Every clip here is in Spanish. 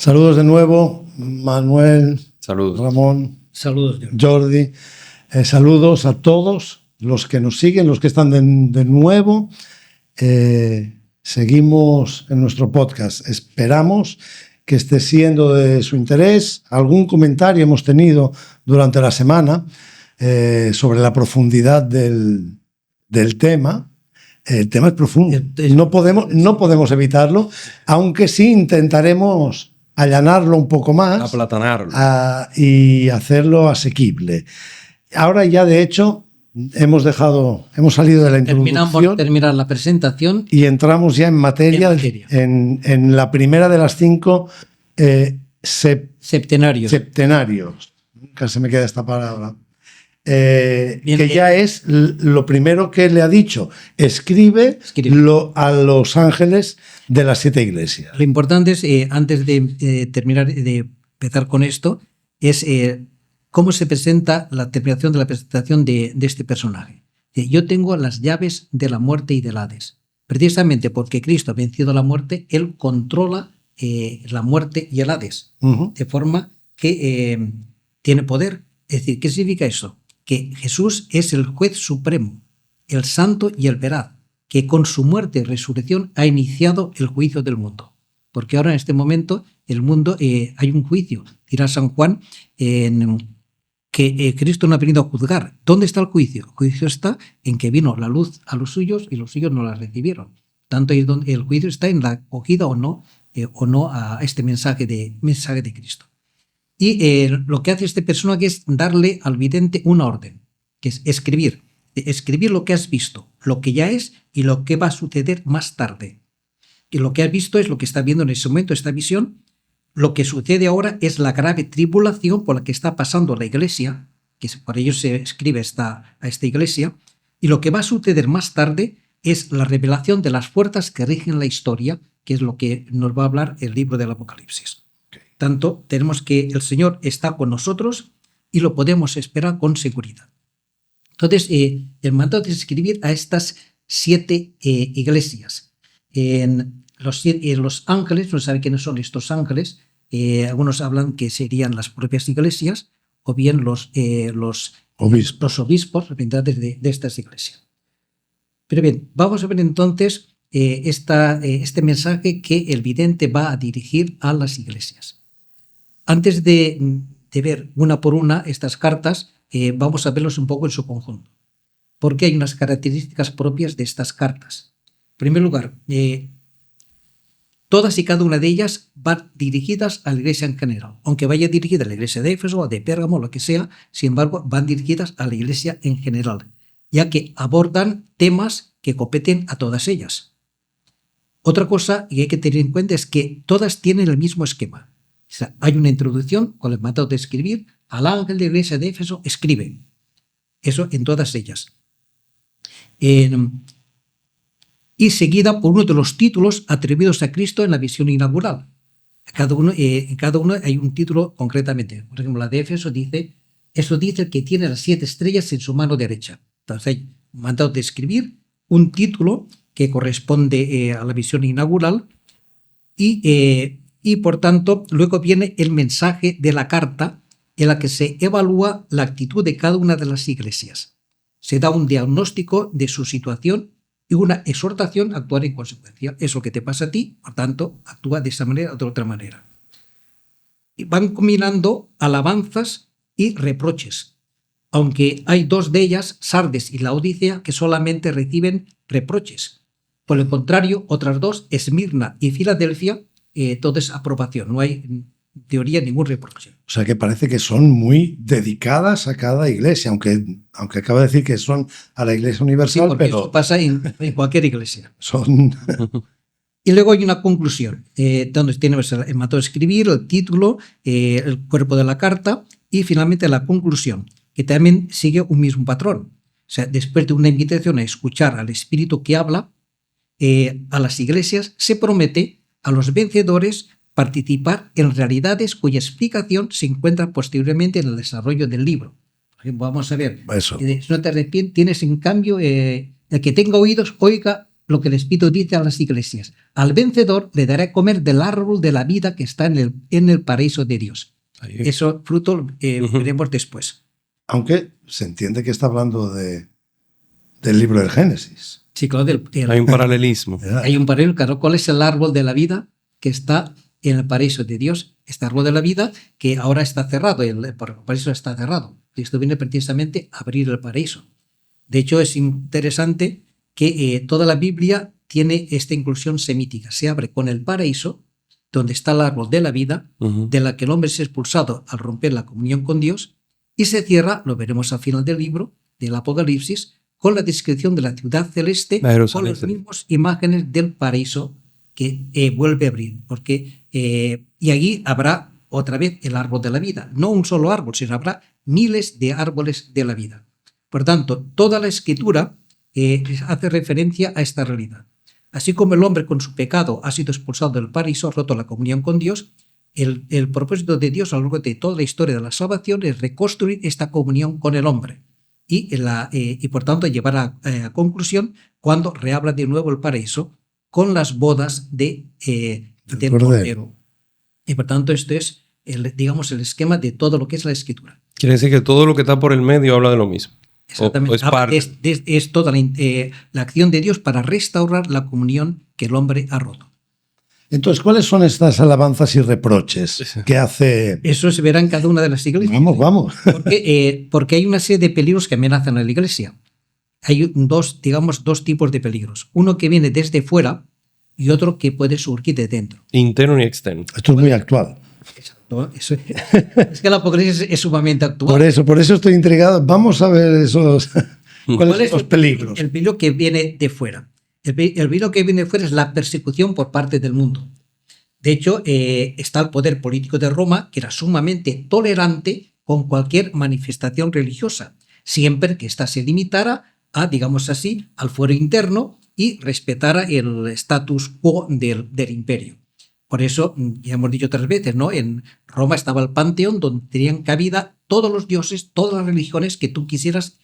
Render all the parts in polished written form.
Saludos de nuevo, Manuel, Saludos. Ramón, Saludos, Jordi. Saludos a todos los que nos siguen, los que están de nuevo. Seguimos en nuestro podcast. Esperamos que esté siendo de su interés. Algún comentario hemos tenido durante la semana sobre la profundidad del tema. El tema es profundo. No podemos evitarlo, aunque sí intentaremos allanarlo un poco más, aplatanarlo y hacerlo asequible. Ahora ya, de hecho, hemos salido de la introducción. Terminar la presentación y entramos ya en materia. En la primera de las 5 septenarios. Nunca se me queda esta palabra. Que ya es lo primero que le ha dicho. Escribe a los ángeles de las 7 iglesias. Lo importante es, antes de terminar, de empezar con esto, es cómo se presenta la terminación de la presentación de este personaje. Yo tengo las llaves de la muerte y del Hades. Precisamente porque Cristo ha vencido la muerte, Él controla la muerte y el Hades, de forma que tiene poder. Es decir, ¿qué significa eso? Que Jesús es el juez supremo, el santo y el veraz, que con su muerte y resurrección ha iniciado el juicio del mundo. Porque ahora en este momento el mundo hay un juicio. Dirá San Juan que Cristo no ha venido a juzgar. ¿Dónde está el juicio? El juicio está en que vino la luz a los suyos y los suyos no la recibieron. Tanto el juicio está en la acogida o no a este mensaje de Cristo. Y lo que hace este personaje es darle al vidente una orden, que es escribir lo que has visto, lo que ya es y lo que va a suceder más tarde. Y lo que has visto es lo que está viendo en ese momento, esta visión. Lo que sucede ahora es la grave tribulación por la que está pasando la iglesia, que por ello se escribe a esta iglesia, y lo que va a suceder más tarde es la revelación de las fuerzas que rigen la historia, que es lo que nos va a hablar el libro del Apocalipsis. Tanto tenemos que el Señor está con nosotros y lo podemos esperar con seguridad. Entonces, el mandato es escribir a estas 7 iglesias. Los ángeles, no sabe quiénes son estos ángeles, algunos hablan que serían las propias iglesias o bien los obispos representantes de estas iglesias. Pero bien, vamos a ver entonces este mensaje que el vidente va a dirigir a las iglesias. Antes de ver una por una estas cartas, vamos a verlos un poco en su conjunto, porque hay unas características propias de estas cartas. En primer lugar, todas y cada una de ellas van dirigidas a la iglesia en general, aunque vaya dirigida a la iglesia de Éfeso o de Pérgamo, lo que sea, sin embargo, van dirigidas a la iglesia en general, ya que abordan temas que competen a todas ellas. Otra cosa que hay que tener en cuenta es que todas tienen el mismo esquema. O sea, hay una introducción con el mandato de escribir. Al ángel de la iglesia de Éfeso escribe. Eso en todas ellas. Y seguida por uno de los títulos atribuidos a Cristo en la visión inaugural. En cada uno hay un título concretamente. Por ejemplo, la de Éfeso dice el que tiene las 7 estrellas en su mano derecha. Entonces hay un mandato de escribir, un título que corresponde a la visión inaugural y por tanto luego viene el mensaje de la carta en la que se evalúa la actitud de cada una de las iglesias. Se da un diagnóstico de su situación y una exhortación a actuar en consecuencia. Es lo que te pasa a ti, por tanto, actúa de esta manera o de otra manera. Y van combinando alabanzas y reproches, aunque hay 2 de ellas, Sardes y Laodicea, que solamente reciben reproches. Por el contrario, otras 2, Esmirna y Filadelfia, todo es aprobación, no hay en teoría ningún reproche. O sea que parece que son muy dedicadas a cada iglesia, aunque acaba de decir que son a la iglesia universal, sí, pero eso pasa en cualquier iglesia. Son... Y luego hay una conclusión, donde tenemos el mandato de escribir, el título, el cuerpo de la carta y finalmente la conclusión, que también sigue un mismo patrón. O sea, después de una invitación a escuchar al Espíritu que habla, a las iglesias se promete a los vencedores participar en realidades cuya explicación se encuentra posteriormente en el desarrollo del libro. Por ejemplo, vamos a ver, Eso. Si no te arrepientes, tienes en cambio, el que tenga oídos, oiga lo que el Espíritu dice a las iglesias. Al vencedor le daré a comer del árbol de la vida que está en el paraíso de Dios. Eso fruto veremos después. Aunque se entiende que está hablando del libro del Génesis. Sí, claro, hay un paralelismo. Hay un paralelismo, claro. ¿Cuál es el árbol de la vida que está en el paraíso de Dios? Este árbol de la vida que ahora está cerrado, el paraíso está cerrado. Esto viene precisamente a abrir el paraíso. De hecho, es interesante que toda la Biblia tiene esta inclusión semítica. Se abre con el paraíso, donde está el árbol de la vida, de la que el hombre es expulsado al romper la comunión con Dios, y se cierra, lo veremos al final del libro, del Apocalipsis, con la descripción de la ciudad celeste, con las mismas imágenes del paraíso que vuelve a abrir. Y allí habrá otra vez el árbol de la vida. No un solo árbol, sino habrá miles de árboles de la vida. Por tanto, toda la Escritura hace referencia a esta realidad. Así como el hombre con su pecado ha sido expulsado del paraíso, ha roto la comunión con Dios, el propósito de Dios a lo largo de toda la historia de la salvación es reconstruir esta comunión con el hombre y por tanto llevar a conclusión cuando reabra de nuevo el paraíso con las bodas del Cordero. Y por tanto esto es el esquema de todo lo que es la Escritura. Quiere decir que todo lo que está por el medio habla de lo mismo. Exactamente. Es toda la acción de Dios para restaurar la comunión que el hombre ha roto. Entonces, ¿cuáles son estas alabanzas y reproches que hace? Eso se verá en cada una de las iglesias. Vamos. Porque hay una serie de peligros que amenazan a la iglesia. Hay dos tipos de peligros. Uno que viene desde fuera y otro que puede surgir de dentro. Interno y externo. Esto es muy actual. Exacto. Es que el Apocalipsis es sumamente actual. Por eso estoy intrigado. Vamos a ver ¿cuáles son los peligros? El peligro que viene de fuera. El peligro que viene de fuera es la persecución por parte del mundo. De hecho, está el poder político de Roma, que era sumamente tolerante con cualquier manifestación religiosa, siempre que ésta se limitara a, digamos así, al fuero interno y respetara el status quo del imperio. Por eso, ya hemos dicho 3 veces, ¿no? En Roma estaba el panteón donde tenían cabida todos los dioses, todas las religiones que tú quisieras.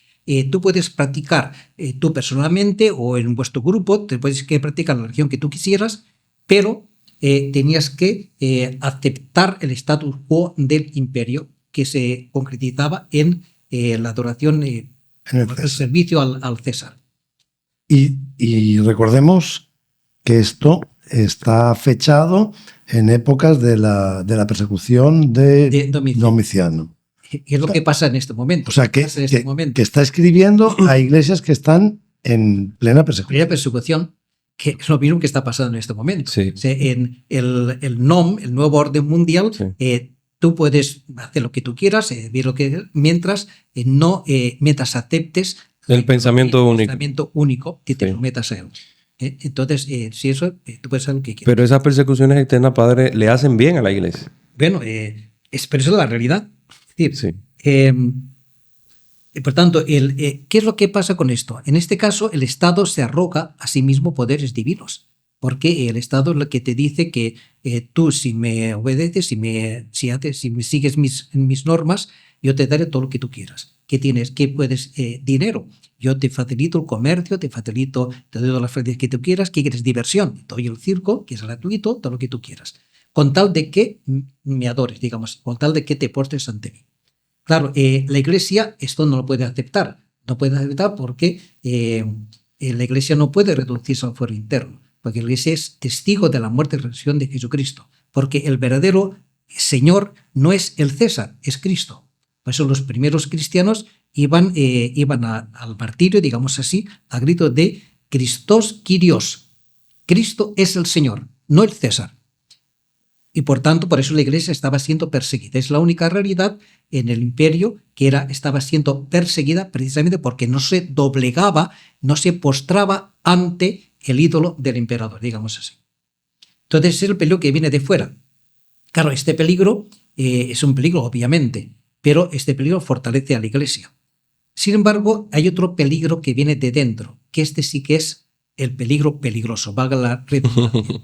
Tú puedes practicar tú personalmente o en vuestro grupo, te puedes practicar la religión que tú quisieras, pero tenías que aceptar el status quo del imperio que se concretizaba en la adoración, el servicio al César. Y recordemos que esto está fechado en épocas de la persecución de Domiciano. Y es lo que pasa en este momento. O sea, que está escribiendo a iglesias que están en plena persecución. Que es lo mismo que está pasando en este momento. Sí. O sea, en el NOM, el nuevo orden mundial, sí. Tú puedes hacer lo que tú quieras, mientras aceptes el pensamiento único que te sometas a él. Entonces, si eso, tú puedes hacer lo que quieras. Pero esas persecuciones externas, padre, le hacen bien a la iglesia. Bueno, pero eso es la realidad. Es decir, sí. Por tanto, ¿qué es lo que pasa con esto? En este caso, el Estado se arroga a sí mismo poderes divinos, porque el Estado es lo que te dice que tú, si me obedeces, si me sigues mis normas, yo te daré todo lo que tú quieras. ¿Qué tienes? ¿Qué puedes? Dinero. Yo te facilito el comercio, te doy todas las facilidades que tú quieras. ¿Qué quieres? Diversión. Te doy el circo, que es gratuito, todo lo que tú quieras. Con tal de que me adores, digamos, con tal de que te portes ante mí. Claro, la Iglesia esto no lo puede aceptar. No puede aceptar porque la Iglesia no puede reducirse al fuero interno, porque la Iglesia es testigo de la muerte y resurrección de Jesucristo, porque el verdadero Señor no es el César, es Cristo. Por eso los primeros cristianos iban al martirio, digamos así, a grito de Christos Kyrios. Cristo es el Señor, no el César. Y por tanto, por eso la Iglesia estaba siendo perseguida. Es la única realidad en el imperio que estaba siendo perseguida precisamente porque no se doblegaba, no se postraba ante el ídolo del emperador, digamos así. Entonces es el peligro que viene de fuera. Claro, este peligro es un peligro, obviamente, pero este peligro fortalece a la Iglesia. Sin embargo, hay otro peligro que viene de dentro, que este sí que es el peligro peligroso, valga la redundancia.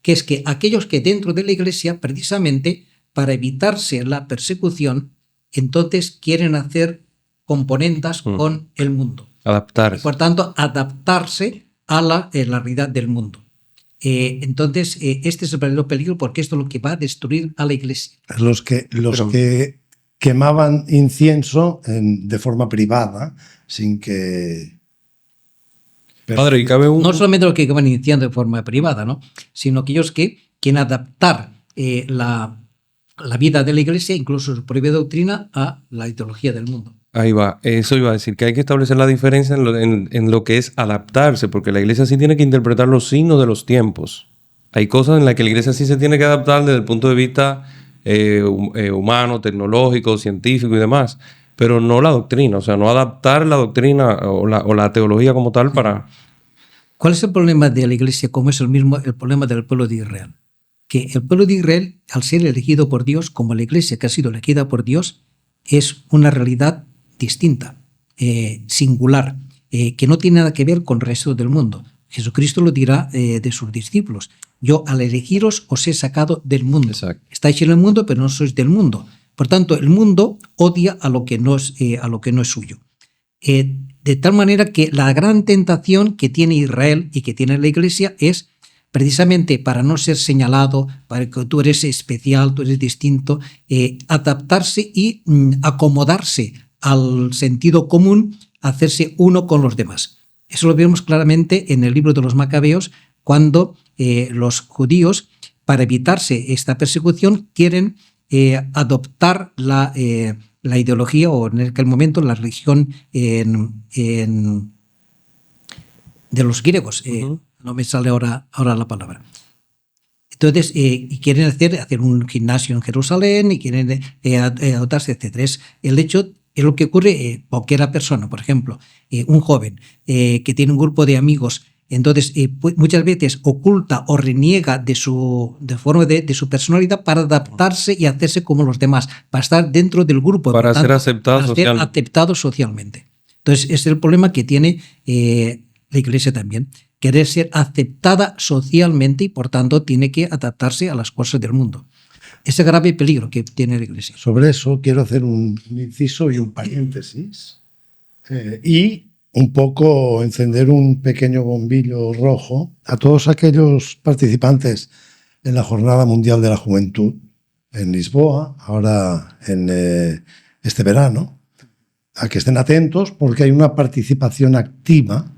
Que es que aquellos que dentro de la Iglesia, precisamente para evitarse la persecución, entonces quieren hacer componendas con el mundo. Adaptarse. Y por tanto, adaptarse a la realidad del mundo. Entonces, este es el verdadero peligro, porque esto es lo que va a destruir a la Iglesia. Los que quemaban incienso de forma privada, sin que... Padre, y cabe un... No solamente los que van iniciando de forma privada, ¿no? Sino aquellos que quieren adaptar la vida de la Iglesia, incluso su propia doctrina, a la ideología del mundo. Ahí va, eso iba a decir, que hay que establecer la diferencia en lo que es adaptarse, porque la Iglesia sí tiene que interpretar los signos de los tiempos. Hay cosas en las que la Iglesia sí se tiene que adaptar desde el punto de vista humano, tecnológico, científico y demás, pero no la doctrina, o sea, no adaptar la doctrina o la teología como tal para... ¿Cuál es el problema de la Iglesia? Como es el problema del pueblo de Israel. Que el pueblo de Israel, al ser elegido por Dios, como la Iglesia que ha sido elegida por Dios, es una realidad distinta, singular, que no tiene nada que ver con el resto del mundo. Jesucristo lo dirá de sus discípulos: yo al elegiros os he sacado del mundo. Exacto. Estáis en el mundo, pero no sois del mundo. Por tanto, el mundo odia a lo que no es suyo. De tal manera que la gran tentación que tiene Israel y que tiene la Iglesia es, precisamente para no ser señalado, para que tú eres especial, tú eres distinto, adaptarse y acomodarse al sentido común, hacerse uno con los demás. Eso lo vemos claramente en el libro de los Macabeos, cuando los judíos, para evitarse esta persecución, quieren adoptar la ideología, o en aquel momento la religión de los griegos. No me sale ahora la palabra. Entonces, y quieren hacer un gimnasio en Jerusalén, y quieren adoptarse, etc. Es lo que ocurre cualquier persona, por ejemplo, un joven que tiene un grupo de amigos, entonces muchas veces oculta o reniega de su personalidad para adaptarse y hacerse como los demás, para estar dentro del grupo, para ser aceptado para ser aceptado socialmente. Entonces, es el problema que tiene la Iglesia también, querer ser aceptada socialmente, y por tanto tiene que adaptarse a las cosas del mundo. Ese grave peligro que tiene la Iglesia. Sobre eso quiero hacer un inciso y un paréntesis, y un poco encender un pequeño bombillo rojo a todos aquellos participantes en la Jornada Mundial de la Juventud en Lisboa, ahora en este verano, a que estén atentos, porque hay una participación activa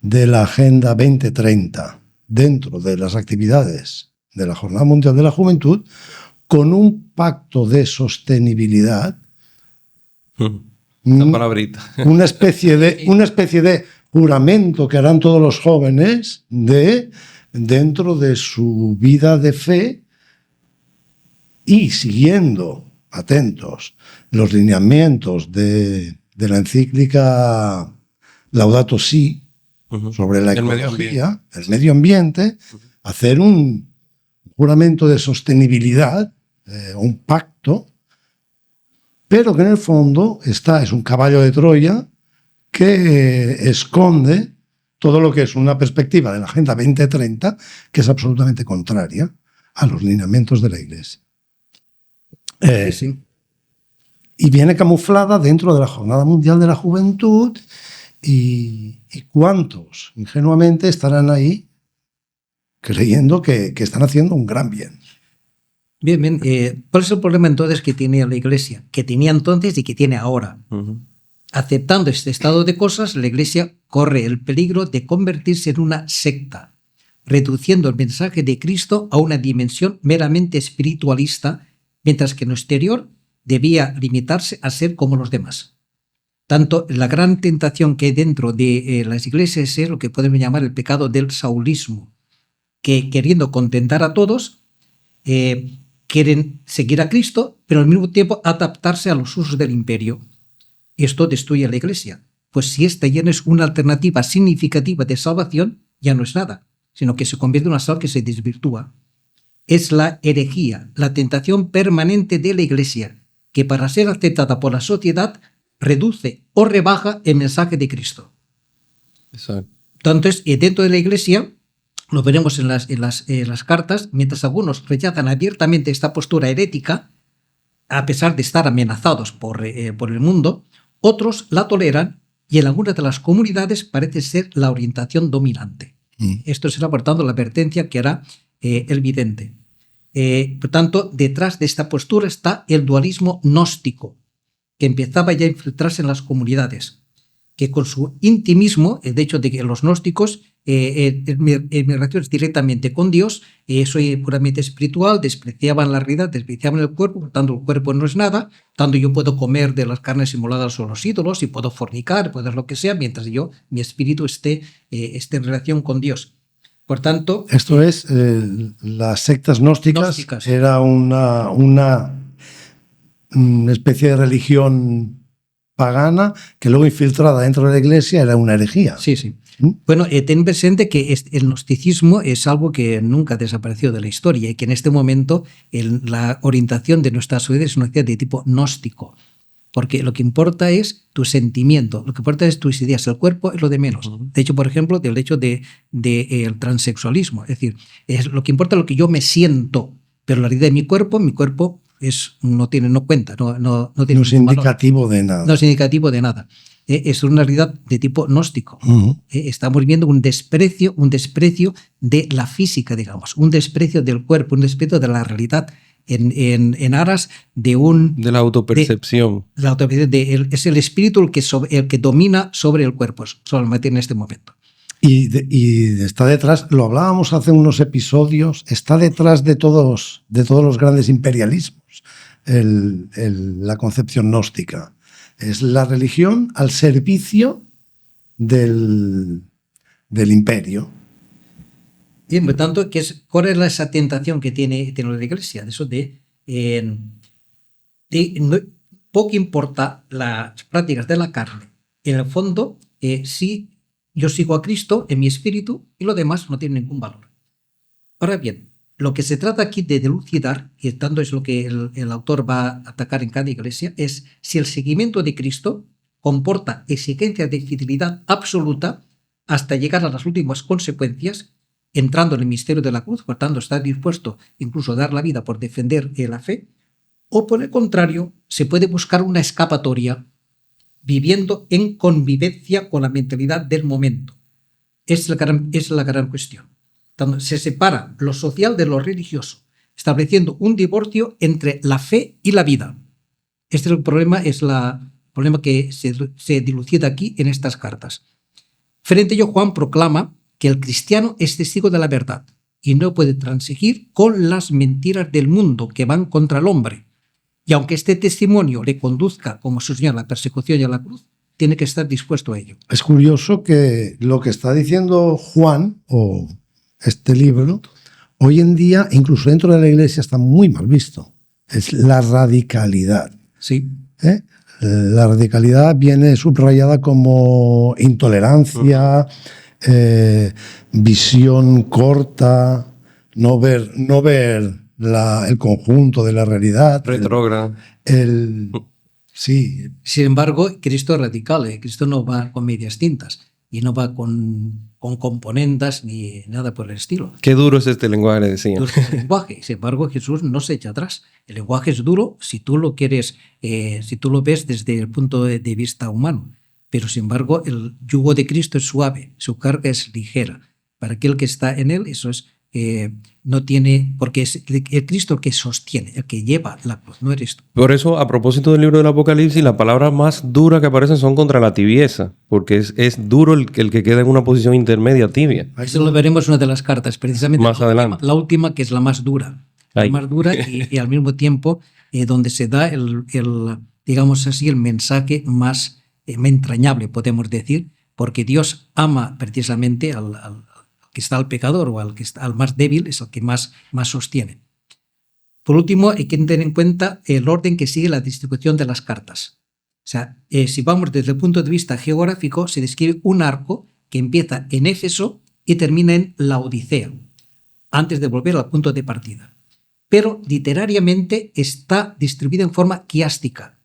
de la Agenda 2030 dentro de las actividades de la Jornada Mundial de la Juventud, con un pacto de sostenibilidad, Esa palabrita. una especie de juramento que harán todos los jóvenes dentro de su vida de fe, y siguiendo, atentos, los lineamientos de la encíclica Laudato Si, sobre la ecología, el medio ambiente, hacer un juramento de sostenibilidad, un pacto, pero que en el fondo es un caballo de Troya que esconde todo lo que es una perspectiva de la Agenda 2030, que es absolutamente contraria a los lineamientos de la Iglesia. Sí. Y viene camuflada dentro de la Jornada Mundial de la Juventud, y cuántos ingenuamente estarán ahí creyendo que están haciendo un gran bien. Bien. ¿Cuál es el problema entonces que tiene la Iglesia? Que tenía entonces y que tiene ahora. Aceptando este estado de cosas, la Iglesia corre el peligro de convertirse en una secta, reduciendo el mensaje de Cristo a una dimensión meramente espiritualista, mientras que en lo exterior debía limitarse a ser como los demás. Tanto la gran tentación que hay dentro de las iglesias es lo que podemos llamar el pecado del saulismo, que queriendo contentar a todos, quieren seguir a Cristo, pero al mismo tiempo adaptarse a los usos del imperio. Esto destruye a la Iglesia, pues si esta ya no es una alternativa significativa de salvación, ya no es nada, sino que se convierte en una sal que se desvirtúa. Es la herejía, la tentación permanente de la Iglesia, que para ser aceptada por la sociedad reduce o rebaja el mensaje de Cristo. Exacto. Entonces, dentro de la Iglesia, lo veremos en las cartas, mientras algunos rechazan abiertamente esta postura herética, a pesar de estar amenazados por el mundo, otros la toleran y en algunas de las comunidades parece ser la orientación dominante. Esto será, por tanto, la advertencia que hará el vidente. Por tanto, detrás de esta postura está el dualismo gnóstico, que empezaba ya a infiltrarse en las comunidades, que con su intimismo, de hecho de que los gnósticos, en relaciones directamente con Dios, soy puramente espiritual, despreciaban la realidad, despreciaban el cuerpo, por tanto el cuerpo no es nada, tanto yo puedo comer de las carnes inmoladas o los ídolos, y puedo fornicar, puedo hacer lo que sea, mientras mi espíritu esté en relación con Dios. Por tanto... Esto es, las sectas gnósticas. Era una especie de religión pagana que luego infiltrada dentro de la iglesia era una herejía. Sí, sí. Bueno, ten presente que el gnosticismo es algo que nunca desapareció de la historia y que en este momento la orientación de nuestra sociedad es una sociedad de tipo gnóstico. Porque lo que importa es tu sentimiento, lo que importa es tus ideas, el cuerpo es lo de menos. De hecho, por ejemplo, del hecho de el transexualismo. Es decir, lo que importa es lo que yo me siento, pero la realidad de mi cuerpo no cuenta, no es indicativo de nada. No es indicativo de nada. Es una realidad de tipo gnóstico. Estamos viendo un desprecio de la física, digamos, un desprecio del cuerpo, un desprecio de la realidad en aras de la autopercepción. Es el espíritu el que domina sobre el cuerpo, sobre la materia en este momento. Y está detrás, lo hablábamos hace unos episodios, está detrás de todos los grandes imperialismos, la concepción gnóstica. Es la religión al servicio del imperio. Y por tanto, ¿cuál es esa tentación que tiene la Iglesia? De eso poco importa las prácticas de la carne. En el fondo, si yo sigo a Cristo en mi espíritu y lo demás no tiene ningún valor. Ahora bien, lo que se trata aquí de dilucidar, y tanto es lo que el autor va a atacar en cada iglesia, es si el seguimiento de Cristo comporta exigencias de fidelidad absoluta hasta llegar a las últimas consecuencias, entrando en el misterio de la cruz, por tanto está dispuesto incluso a dar la vida por defender la fe, o por el contrario, se puede buscar una escapatoria viviendo en convivencia con la mentalidad del momento. Es la gran cuestión. Se separa lo social de lo religioso, estableciendo un divorcio entre la fe y la vida. Este es el problema, problema que se dilucida aquí en estas cartas. Frente a ello, Juan proclama que el cristiano es testigo de la verdad y no puede transigir con las mentiras del mundo que van contra el hombre. Y aunque este testimonio le conduzca, como su Señor, a la persecución y a la cruz, tiene que estar dispuesto a ello. Es curioso que lo que está diciendo Juan, o este libro, hoy en día, incluso dentro de la iglesia, está muy mal visto. Es la radicalidad. Sí. La radicalidad viene subrayada como intolerancia, visión corta, no ver el conjunto de la realidad. Retrógrada. Sí. Sin embargo, Cristo es radical. Cristo no va con medias tintas y no va con componendas ni nada por el estilo. Qué duro es este lenguaje, le decía. Duro es el lenguaje. Sin embargo, Jesús no se echa atrás. El lenguaje es duro si tú lo quieres, si tú lo ves desde el punto de vista humano. Pero sin embargo, el yugo de Cristo es suave, su carga es ligera. Para aquel que está en él, eso es, no tiene, porque es el Cristo el que sostiene, el que lleva la cruz, no eres tú. Por eso, a propósito del libro del Apocalipsis, las palabras más duras que aparecen son contra la tibieza, porque es duro el que queda en una posición intermedia tibia. Eso lo veremos en una de las cartas, precisamente más adelante. La última, que es la más dura. La más dura y al mismo tiempo donde se da digamos así, el mensaje más entrañable, podemos decir, porque Dios ama precisamente al que está al pecador o al más débil, es el que más sostiene. Por último, hay que tener en cuenta el orden que sigue la distribución de las cartas. O sea, si vamos desde el punto de vista geográfico, se describe un arco que empieza en Éfeso y termina en la Odisea, antes de volver al punto de partida. Pero literariamente está distribuida en forma quiástica,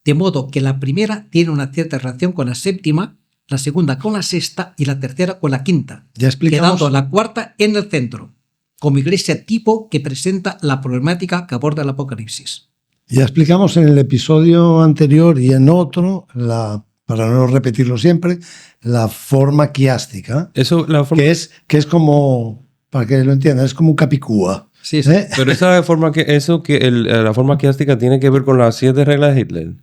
de modo que la primera tiene una cierta relación con la séptima, la segunda con la sexta y la tercera con la quinta, quedando la cuarta en el centro, como iglesia tipo que presenta la problemática que aborda el Apocalipsis. Ya explicamos en el episodio anterior y en otro la para no repetirlo siempre, la forma quiástica, Eso, la forma, que es como, para que lo entiendan, es como un capicúa. Sí, sí. pero esa forma la forma quiástica tiene que ver con las 7 reglas de Hitler.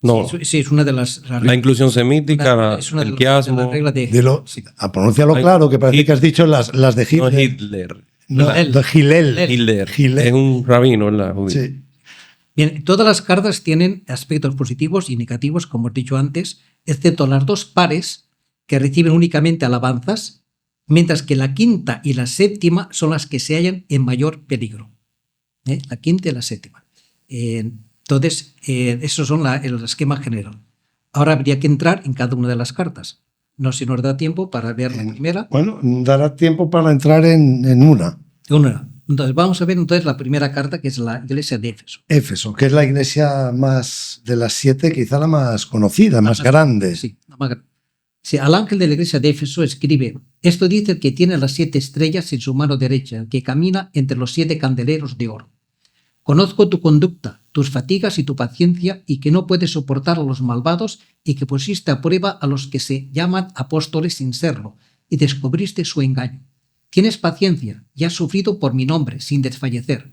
No, Sí, es una de las la inclusión semítica, es una el de quiasmo. las reglas de Dilo, sí. pronúncialo Ay, claro, que parece que has dicho las de No Hitler. Hitler. No, Hillel. de Hillel. Hitler. Hillel. Es un rabino en la judía. Sí. Bien, todas las cartas tienen aspectos positivos y negativos, como he dicho antes, excepto las 2 pares que reciben únicamente alabanzas, mientras que la quinta y la séptima son las que se hallan en mayor peligro. La quinta y la séptima. Entonces, esos son el esquema general. Ahora habría que entrar en cada una de las cartas. No sé si nos da tiempo para ver la primera. Bueno, dará tiempo para entrar en una. Entonces, vamos a ver entonces la primera carta, que es la iglesia de Éfeso. Éfeso, que es la iglesia más de las 7, quizá la más conocida, más grande. Sí, la más grande. Sí, al ángel de la iglesia de Éfeso escribe: esto dice el que tiene las 7 estrellas en su mano derecha, el que camina entre los 7 candeleros de oro. Conozco tu conducta, tus fatigas y tu paciencia, y que no puedes soportar a los malvados, y que pusiste a prueba a los que se llaman apóstoles sin serlo, y descubriste su engaño. Tienes paciencia y has sufrido por mi nombre sin desfallecer.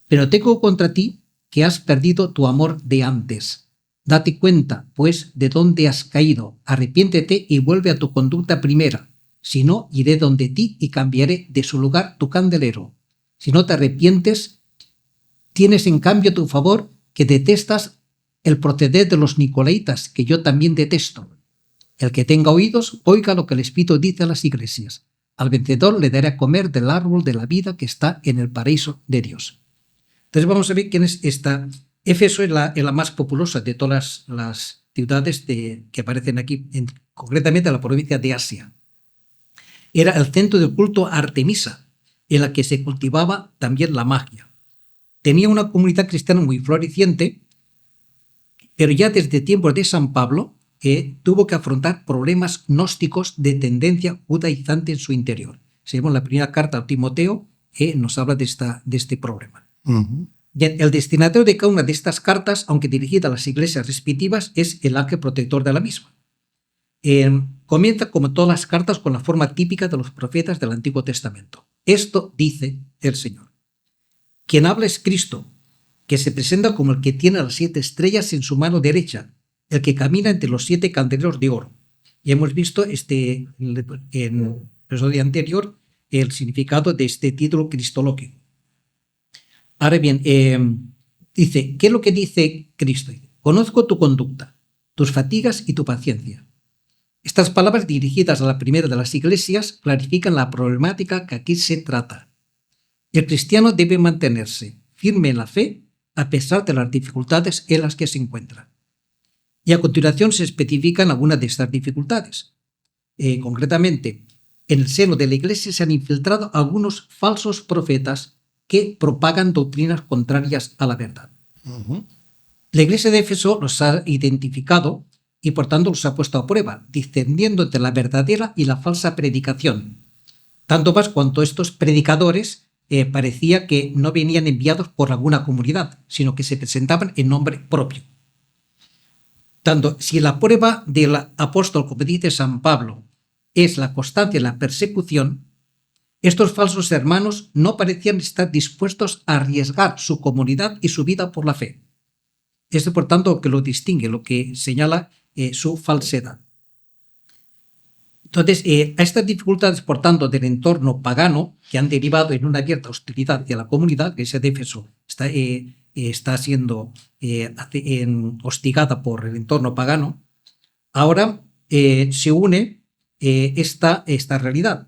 Pero tengo contra ti que has perdido tu amor de antes. Date cuenta, pues, de dónde has caído, arrepiéntete y vuelve a tu conducta primera. Si no, iré donde ti y cambiaré de su lugar tu candelero. Si no te arrepientes, tienes en cambio a tu favor que detestas el proceder de los nicolaitas, que yo también detesto. El que tenga oídos, oiga lo que el Espíritu dice a las iglesias. Al vencedor le daré a comer del árbol de la vida que está en el paraíso de Dios. Entonces vamos a ver quién es esta. Éfeso es la más populosa de todas las ciudades que aparecen aquí, concretamente en la provincia de Asia. Era el centro del culto a Artemisa, en la que se cultivaba también la magia. Tenía una comunidad cristiana muy floreciente, pero ya desde tiempos de San Pablo tuvo que afrontar problemas gnósticos de tendencia judaizante en su interior. Según la primera carta a Timoteo, nos habla de este problema. Uh-huh. El destinatario de cada una de estas cartas, aunque dirigida a las iglesias respectivas, es el ángel protector de la misma. Comienza, como todas las cartas, con la forma típica de los profetas del Antiguo Testamento. Esto dice el Señor. Quien habla es Cristo, que se presenta como el que tiene las 7 estrellas en su mano derecha, el que camina entre los 7 candeleros de oro. Y hemos visto en el episodio anterior el significado de este título cristológico. Ahora bien, dice, ¿qué es lo que dice Cristo? Conozco tu conducta, tus fatigas y tu paciencia. Estas palabras dirigidas a la primera de las iglesias clarifican la problemática que aquí se trata. El cristiano debe mantenerse firme en la fe a pesar de las dificultades en las que se encuentra. Y a continuación se especifican algunas de estas dificultades. Concretamente, en el seno de la iglesia se han infiltrado algunos falsos profetas que propagan doctrinas contrarias a la verdad. Uh-huh. La iglesia de Éfeso los ha identificado y por tanto los ha puesto a prueba, discerniendo entre la verdadera y la falsa predicación. Tanto más cuanto estos predicadores parecía que no venían enviados por alguna comunidad, sino que se presentaban en nombre propio. Tanto si la prueba del apóstol, como dice San Pablo, es la constancia en la persecución, estos falsos hermanos no parecían estar dispuestos a arriesgar su comunidad y su vida por la fe. Esto, por tanto, lo que lo distingue, lo que señala su falsedad. Entonces, a estas dificultades, por tanto, del entorno pagano, que han derivado en una abierta hostilidad hacia la comunidad, la iglesia de Éfeso está siendo hostigada por el entorno pagano, ahora se une esta realidad.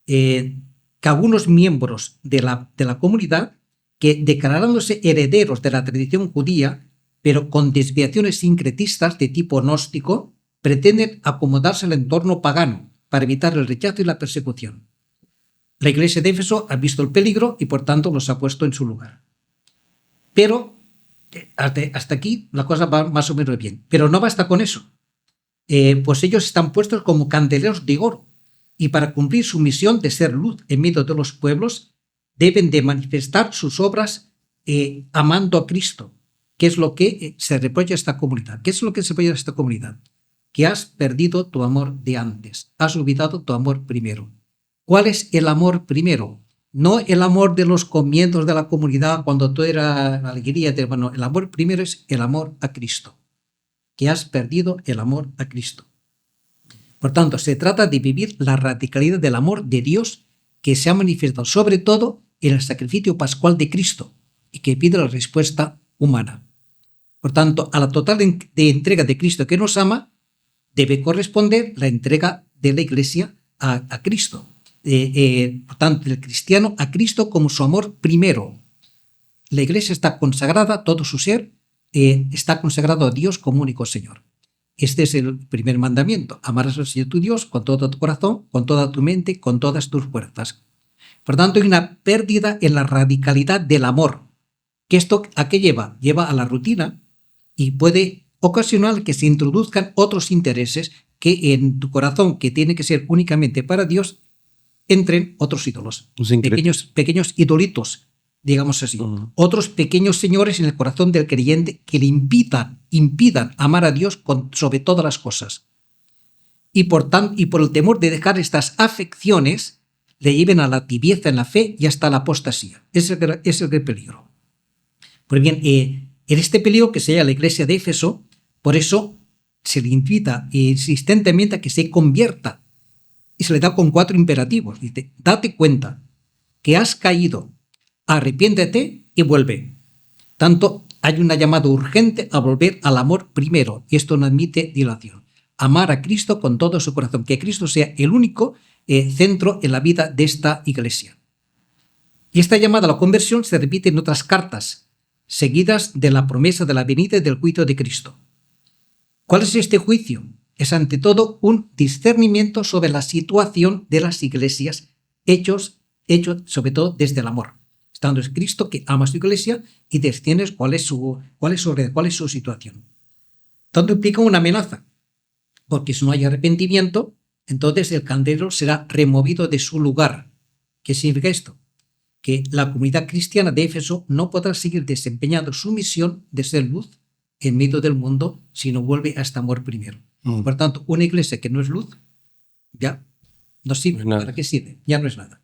Que algunos miembros de la comunidad, que declarándose herederos de la tradición judía, pero con desviaciones sincretistas de tipo gnóstico, pretenden acomodarse al entorno pagano para evitar el rechazo y la persecución. La iglesia de Éfeso ha visto el peligro y por tanto los ha puesto en su lugar. Pero hasta aquí la cosa va más o menos bien. Pero no basta con eso. Pues ellos están puestos como candeleros de oro, y para cumplir su misión de ser luz en medio de los pueblos, deben de manifestar sus obras amando a Cristo, que es lo que se reprocha a esta comunidad. ¿Qué es lo que se reprocha a esta comunidad? que has perdido tu amor de antes, has olvidado tu amor primero. ¿Cuál es el amor primero? No el amor de los comienzos de la comunidad cuando todo era alegría. Bueno, el amor primero es el amor a Cristo, que has perdido el amor a Cristo. Por tanto, se trata de vivir la radicalidad del amor de Dios que se ha manifestado sobre todo en el sacrificio pascual de Cristo y que pide la respuesta humana. Por tanto, a la total de entrega de Cristo que nos ama, debe corresponder la entrega de la Iglesia a Cristo. Por tanto, el cristiano a Cristo como su amor primero. La Iglesia está consagrada, todo su ser está consagrado a Dios como único Señor. Este es el primer mandamiento. Amarás al Señor tu Dios con todo tu corazón, con toda tu mente, con todas tus fuerzas. Por tanto, hay una pérdida en la radicalidad del amor. ¿Que esto a qué lleva? Lleva a la rutina y puede ocasionar que se introduzcan otros intereses que en tu corazón, que tiene que ser únicamente para Dios, entren otros ídolos. Pequeños idolitos, digamos así. Otros pequeños señores en el corazón del creyente que le impidan amar a Dios sobre todas las cosas. Y por el temor de dejar estas afecciones, le lleven a la tibieza en la fe y hasta la apostasía. Ese es el peligro. Pues bien, en este peligro que se llama la iglesia de Éfeso, por eso se le invita insistentemente a que se convierta. Y se le da con 4 imperativos. Dice, date cuenta que has caído, arrepiéntete y vuelve. Tanto hay una llamada urgente a volver al amor primero, y esto no admite dilación. Amar a Cristo con todo su corazón, que Cristo sea el único centro en la vida de esta iglesia. Y esta llamada a la conversión se repite en otras cartas, seguidas de la promesa de la venida y del juicio de Cristo. ¿Cuál es este juicio? Es ante todo un discernimiento sobre la situación de las iglesias, hecho sobre todo desde el amor. Estando es Cristo que ama a su iglesia y desciende cuál es su situación. Tanto implica una amenaza, porque si no hay arrepentimiento, entonces el candelero será removido de su lugar. ¿Qué significa esto? Que la comunidad cristiana de Éfeso no podrá seguir desempeñando su misión de ser luz en medio del mundo si no vuelve a este amor primero. Por tanto, una iglesia que no es luz, ya no sirve. ¿Para qué sirve? Ya no es nada.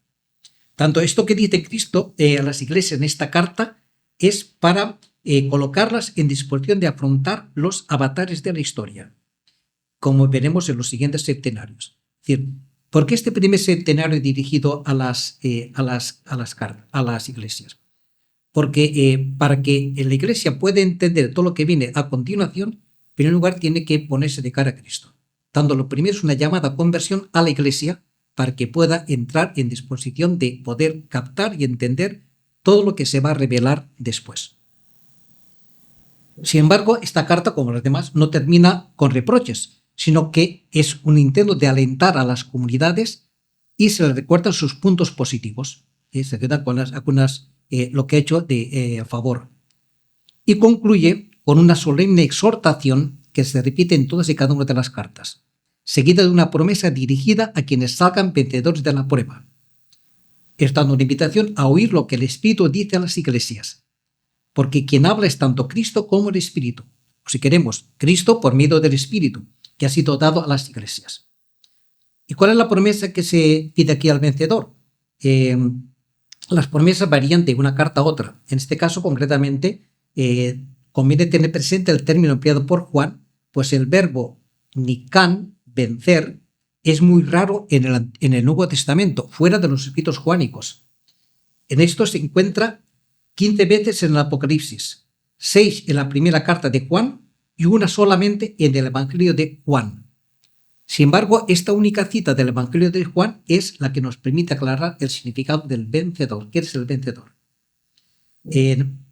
Tanto esto que dice Cristo a las iglesias en esta carta es para colocarlas en disposición de afrontar los avatares de la historia, como veremos en los siguientes centenarios. Es decir, ¿por qué este primer centenario es dirigido a las iglesias? Porque para que la iglesia pueda entender todo lo que viene a continuación, en primer lugar tiene que ponerse de cara a Cristo. Tanto lo primero es una llamada a conversión a la iglesia para que pueda entrar en disposición de poder captar y entender todo lo que se va a revelar después. Sin embargo, esta carta, como las demás, no termina con reproches, sino que es un intento de alentar a las comunidades y se les recuerdan sus puntos positivos. Se queda con algunas lo que ha hecho a favor. Y concluye con una solemne exhortación que se repite en todas y cada una de las cartas, seguida de una promesa dirigida a quienes salgan vencedores de la prueba. Es dando una invitación a oír lo que el Espíritu dice a las iglesias, porque quien habla es tanto Cristo como el Espíritu. O si queremos, Cristo por medio del Espíritu, que ha sido dado a las iglesias. ¿Y cuál es la promesa que se pide aquí al vencedor? Las promesas varían de una carta a otra. En este caso, concretamente, conviene tener presente el término empleado por Juan, pues el verbo nikan, vencer, es muy raro en el Nuevo Testamento, fuera de los escritos juánicos. En esto se encuentra 15 veces en el Apocalipsis, 6 en la primera carta de Juan y una solamente en el Evangelio de Juan. Sin embargo, esta única cita del Evangelio de Juan es la que nos permite aclarar el significado del vencedor. ¿Qué es el vencedor?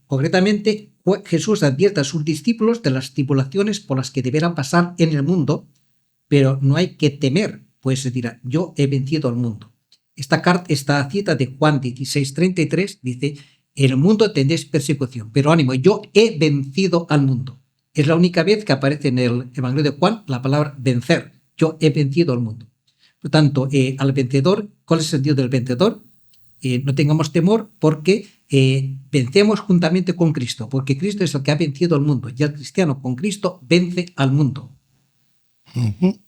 Concretamente, Jesús advierte a sus discípulos de las tribulaciones por las que deberán pasar en el mundo, pero no hay que temer, pues se dirá, yo he vencido al mundo. Esta cita de Juan 16:33 dice, en el mundo tendréis persecución, pero ánimo, yo he vencido al mundo. Es la única vez que aparece en el Evangelio de Juan la palabra vencer, yo he vencido al mundo. Por tanto, al vencedor, ¿cuál es el sentido del vencedor? No tengamos temor porque vencemos juntamente con Cristo, porque Cristo es el que ha vencido al mundo y el cristiano con Cristo vence al mundo.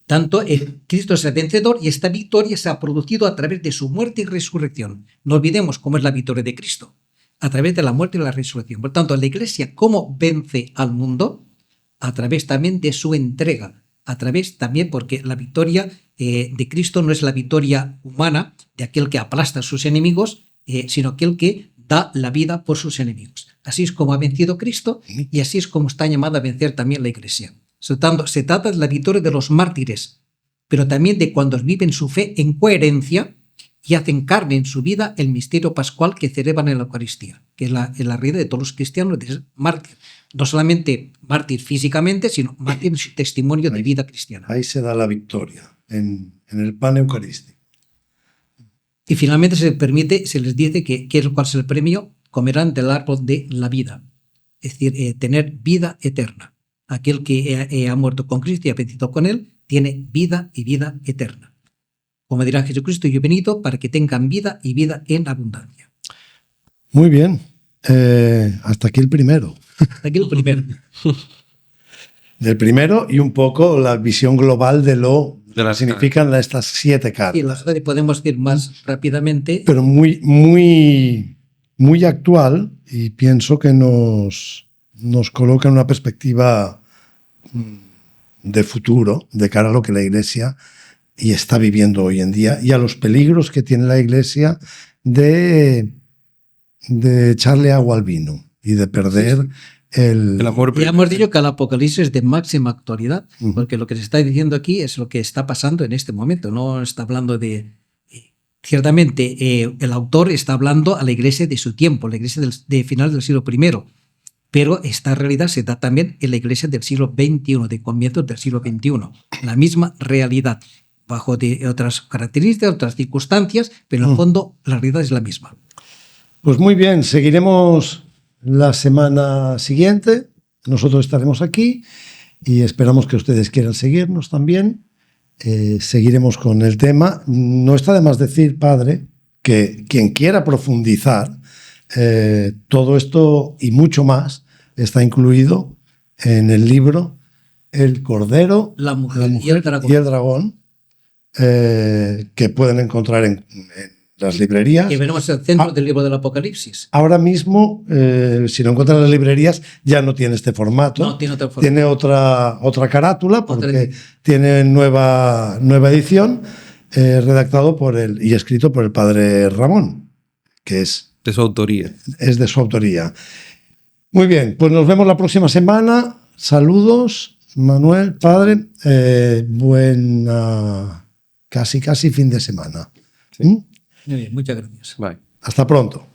Tanto Cristo es el vencedor y esta victoria se ha producido a través de su muerte y resurrección. No olvidemos cómo es la victoria de Cristo, a través de la muerte y la resurrección. Por tanto, la Iglesia, ¿cómo vence al mundo? A través también de su entrega, a través también porque la victoria de Cristo no es la victoria humana de aquel que aplasta a sus enemigos, sino aquel que da la vida por sus enemigos. Así es como ha vencido Cristo y así es como está llamada a vencer también la Iglesia. Se trata de la victoria de los mártires, pero también de cuando viven su fe en coherencia y hacen carne en su vida el misterio pascual que celebran en la Eucaristía, que es la realidad de todos los cristianos, de ser mártir. No solamente mártir físicamente, sino mártir en su testimonio de vida cristiana. Ahí se da la victoria, en el pan eucarístico. Y finalmente se les dice cuál es el premio: comerán del árbol de la vida, es decir, tener vida eterna. Aquel que ha muerto con Cristo y ha vencido con él, tiene vida y vida eterna. Como dirá Jesucristo, yo he venido para que tengan vida y vida en abundancia. Muy bien. Hasta aquí el primero. Hasta aquí el primero. Del primero y un poco la visión global de lo que significan estas 7 cartas. Y las podemos ir más rápidamente. Pero muy, muy, muy actual, y pienso que nos coloca en una perspectiva de futuro, de cara a lo que la Iglesia y está viviendo hoy en día y a los peligros que tiene la Iglesia de echarle agua al vino y de perder el amor. Ya hemos dicho que el Apocalipsis es de máxima actualidad, porque lo que se está diciendo aquí es lo que está pasando en este momento. No está hablando de... Ciertamente, el autor está hablando a la Iglesia de su tiempo, la Iglesia de finales del siglo I, pero esta realidad se da también en la Iglesia del siglo XXI, de comienzos del siglo XXI. La misma realidad, bajo de otras características, otras circunstancias, pero en el fondo la realidad es la misma. Pues muy bien, seguiremos la semana siguiente. Nosotros estaremos aquí y esperamos que ustedes quieran seguirnos también. Seguiremos con el tema. No está de más decir, padre, que quien quiera profundizar, todo esto y mucho más está incluido en el libro El Cordero, la mujer y el dragón, que pueden encontrar en las librerías. Que veremos el centro del libro del Apocalipsis. Ahora mismo, si lo encuentran en las librerías, ya no tiene este formato. No, tiene otro formato. Tiene otra carátula, porque tiene nueva edición, redactado y escrito por el padre Ramón, que es de su autoría. Es de su autoría. Muy bien, pues nos vemos la próxima semana. Saludos, Manuel, padre. Buena casi fin de semana. Sí. Muy bien, muchas gracias. Bye. Hasta pronto.